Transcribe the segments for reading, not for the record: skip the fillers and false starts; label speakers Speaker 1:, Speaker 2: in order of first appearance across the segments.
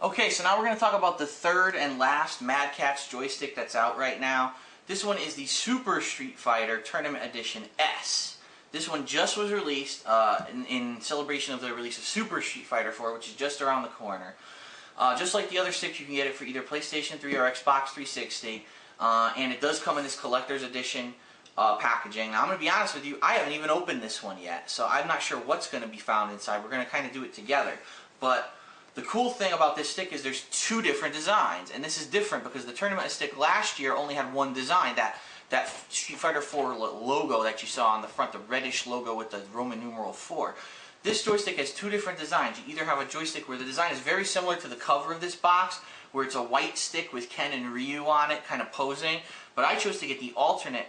Speaker 1: Okay, so now we're going to talk about the third and last MadCatz joystick that's out right now. This one is the Super Street Fighter Tournament Edition S. This one just was released in celebration of the release of Super Street Fighter 4, which is just around the corner. Just like the other sticks, you can get it for either PlayStation 3 or Xbox 360. And it does come in this collector's edition packaging. Now, I'm going to be honest with you, I haven't even opened this one yet, so I'm not sure what's going to be found inside. We're going to kind of do it together. But the cool thing about this stick is there's two different designs, and this is different because the tournament stick last year only had one design, that Street Fighter 4 logo that you saw on the front, the reddish logo with the Roman numeral 4. This joystick has two different designs. You either have a joystick where the design is very similar to the cover of this box, where it's a white stick with Ken and Ryu on it, kind of posing, but I chose to get the alternate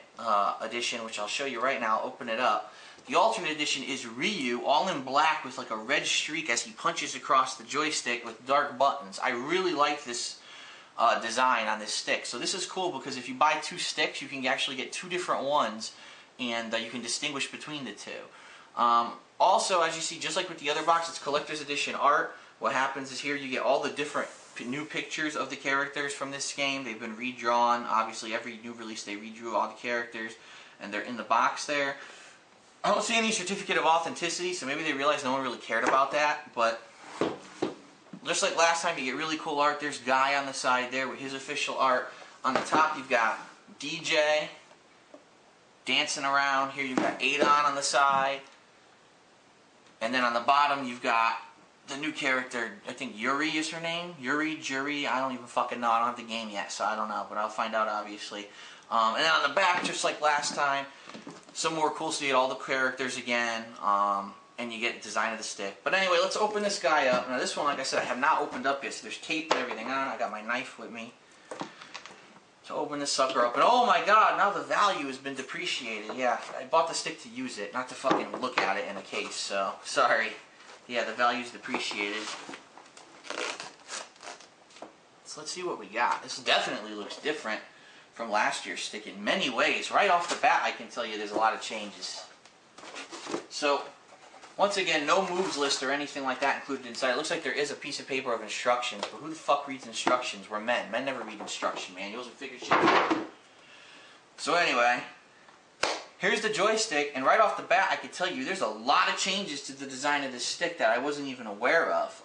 Speaker 1: edition, which I'll show you right now. I'll open it up. The alternate edition is Ryu, all in black with like a red streak as he punches across the joystick with dark buttons. I really like this design on this stick. So this is cool because if you buy two sticks, you can actually get two different ones, and you can distinguish between the two. Also, as you see, just like with the other box, it's collector's edition art. What happens is here you get all the different new pictures of the characters from this game. They've been redrawn. Obviously, every new release they redrew all the characters, and they're in the box there. I don't see any certificate of authenticity, so maybe they realized no one really cared about that, but just like last time, you get really cool art. There's Guy on the side there with his official art. On the top, you've got DJ dancing around. Here you've got Adon on the side. And then on the bottom, you've got the new character, I think Yuri is her name. Jury, I don't even fucking know. I don't have the game yet, so I don't know, but I'll find out, obviously. And then on the back, just like last time, some more cool, so you get all the characters again, and you get design of the stick. But anyway, let's open this guy up. Now this one, like I said, I have not opened up yet, so there's tape and everything on it. I got my knife with me to open this sucker up. And oh my god, now the value has been depreciated. Yeah, I bought the stick to use it, not to fucking look at it in a case, so sorry. Yeah, the value's depreciated. So let's see what we got. This definitely looks different from last year's stick in many ways. Right off the bat, I can tell you there's a lot of changes. So, once again, no moves list or anything like that included inside. It looks like there is a piece of paper of instructions, but who the fuck reads instructions? We're men. Men never read instruction manuals and figure shit. So anyway, here's the joystick, and right off the bat, I can tell you there's a lot of changes to the design of this stick that I wasn't even aware of.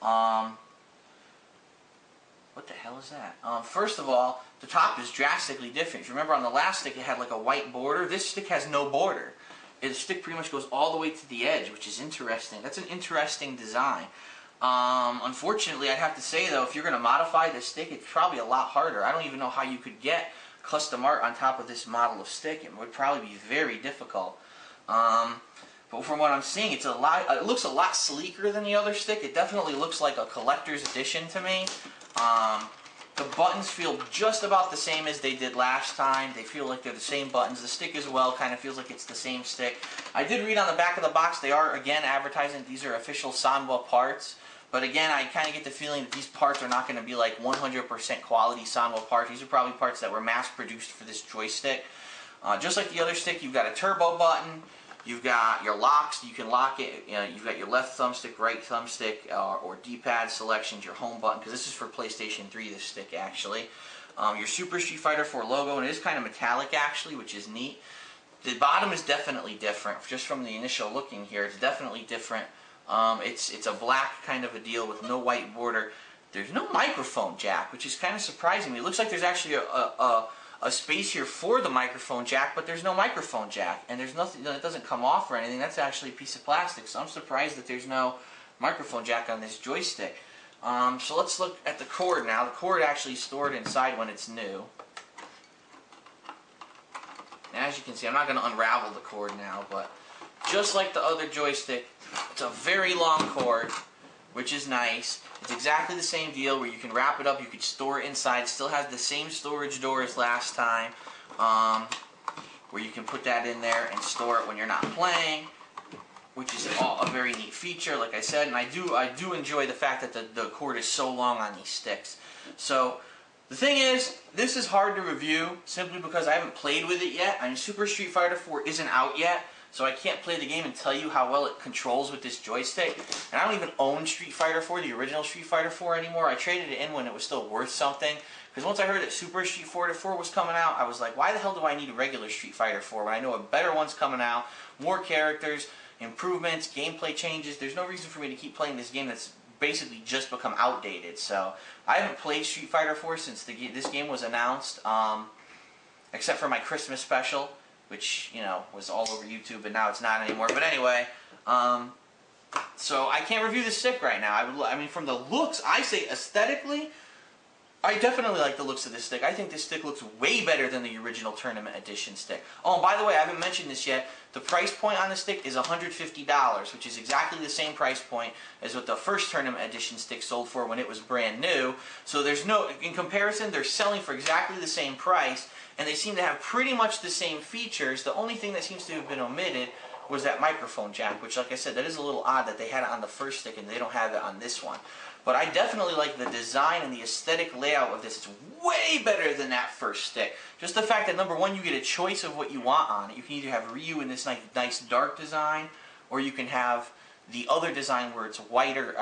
Speaker 1: What the hell is that? First of all, the top is drastically different. If you remember on the last stick it had like a white border. This stick has no border. The stick pretty much goes all the way to the edge, which is interesting. That's an interesting design. Unfortunately, I'd have to say though, if you're going to modify this stick, it's probably a lot harder. I don't even know how you could get custom art on top of this model of stick. It would probably be very difficult. But from what I'm seeing, it looks a lot sleeker than the other stick. It definitely looks like a collector's edition to me. The buttons feel just about the same as they did last time. They feel like they're the same buttons. The stick as well kind of feels like it's the same stick. I did read on the back of the box they are, again, advertising these are official Sanwa parts. But again, I kind of get the feeling that these parts are not going to be like 100% quality Sanwa parts. These are probably parts that were mass-produced for this joystick. Just like the other stick, you've got a turbo button. You've got your locks, you can lock it, you've got your left thumbstick, right thumbstick, or D-pad selections, your home button, because this is for PlayStation 3, this stick actually. Your Super Street Fighter 4 logo, and it is kind of metallic actually, which is neat. The bottom is definitely different, just from the initial looking here, it's definitely different. It's a black kind of a deal with no white border. There's no microphone jack, which is kind of surprising me. It looks like there's actually a space here for the microphone jack, but there's no microphone jack, and there's nothing that doesn't come off or anything. That's actually a piece of plastic, so I'm surprised that there's no microphone jack on this joystick. So let's look at the cord now. The cord actually is stored inside when it's new. And as you can see, I'm not going to unravel the cord now, but just like the other joystick, it's a very long cord, which is nice. It's exactly the same deal where you can wrap it up, you could store it inside. Still has the same storage door as last time, where you can put that in there and store it when you're not playing, which is a very neat feature, like I said. And I do enjoy the fact that the cord is so long on these sticks. So the thing is, this is hard to review simply because I haven't played with it yet. I mean, Super Street Fighter 4 isn't out yet. so I can't play the game and tell you how well it controls with this joystick. And I don't even own Street Fighter 4, the original Street Fighter 4 anymore. I traded it in when it was still worth something. Because once I heard that Super Street Fighter 4 was coming out, I was like, why the hell do I need a regular Street Fighter 4 when I know a better one's coming out, more characters, improvements, gameplay changes. There's no reason for me to keep playing this game that's basically just become outdated. So I haven't played Street Fighter 4 since this game was announced, except for my Christmas special, which, you know, was all over YouTube, and now it's not anymore. But anyway, so I can't review the stick right now. I mean, from the looks, I say aesthetically, I definitely like the looks of this stick. I think this stick looks way better than the original Tournament Edition stick. Oh, and by the way, I haven't mentioned this yet. The price point on the stick is $150, which is exactly the same price point as what the first Tournament Edition stick sold for when it was brand new. So there's no, in comparison, they're selling for exactly the same price, and they seem to have pretty much the same features. The only thing that seems to have been omitted was that microphone jack, which, like I said, that is a little odd that they had it on the first stick and they don't have it on this one. But I definitely like the design and the aesthetic layout of this. It's way better than that first stick. Just the fact that, number one, you get a choice of what you want on it. You can either have Ryu in this nice dark design, or you can have the other design where it's whiter,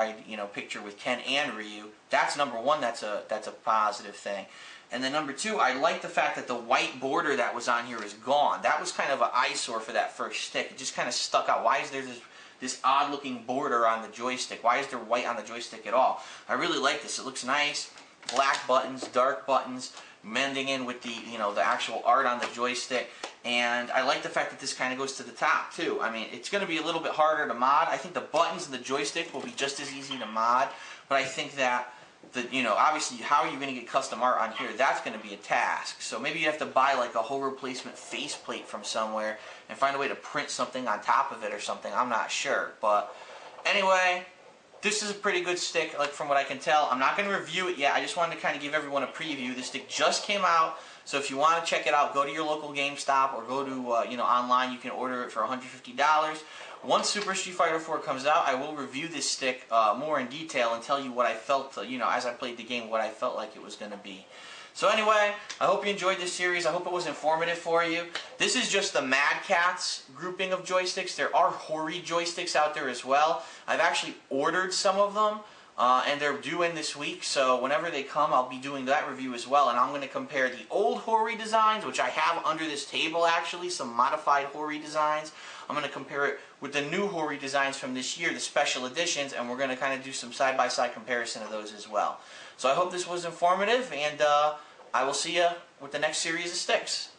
Speaker 1: picture with Ken and Ryu. That's number one. That's a positive thing. And then number two, I like the fact that the white border that was on here is gone. That was kind of an eyesore for that first stick. It just kind of stuck out. Why is there this odd-looking border on the joystick? Why is there white on the joystick at all? I really like this. It looks nice. Black buttons, dark buttons, mending in with the actual art on the joystick. And I like the fact that this kind of goes to the top too. I mean, it's going to be a little bit harder to mod. I think the buttons and the joystick will be just as easy to mod, but I think that obviously, how are you going to get custom art on here? That's going to be a task. So maybe you have to buy like a whole replacement faceplate from somewhere and find a way to print something on top of it or something. I'm not sure. But anyway, this is a pretty good stick, like from what I can tell. I'm not going to review it yet. I just wanted to kind of give everyone a preview. This stick just came out, so if you want to check it out, go to your local GameStop or go to online. You can order it for $150. Once Super Street Fighter 4 comes out, I will review this stick more in detail and tell you what I felt, as I played the game, what I felt like it was going to be. So anyway, I hope you enjoyed this series. I hope it was informative for you. This is just the MadCatz grouping of joysticks. There are Hori joysticks out there as well. I've actually ordered some of them, and they're due in this week. So whenever they come, I'll be doing that review as well. And I'm going to compare the old Hori designs, which I have under this table actually, some modified Hori designs. I'm going to compare it with the new Hori designs from this year, the special editions, and we're going to kind of do some side-by-side comparison of those as well. So I hope this was informative, and I will see you with the next series of sticks.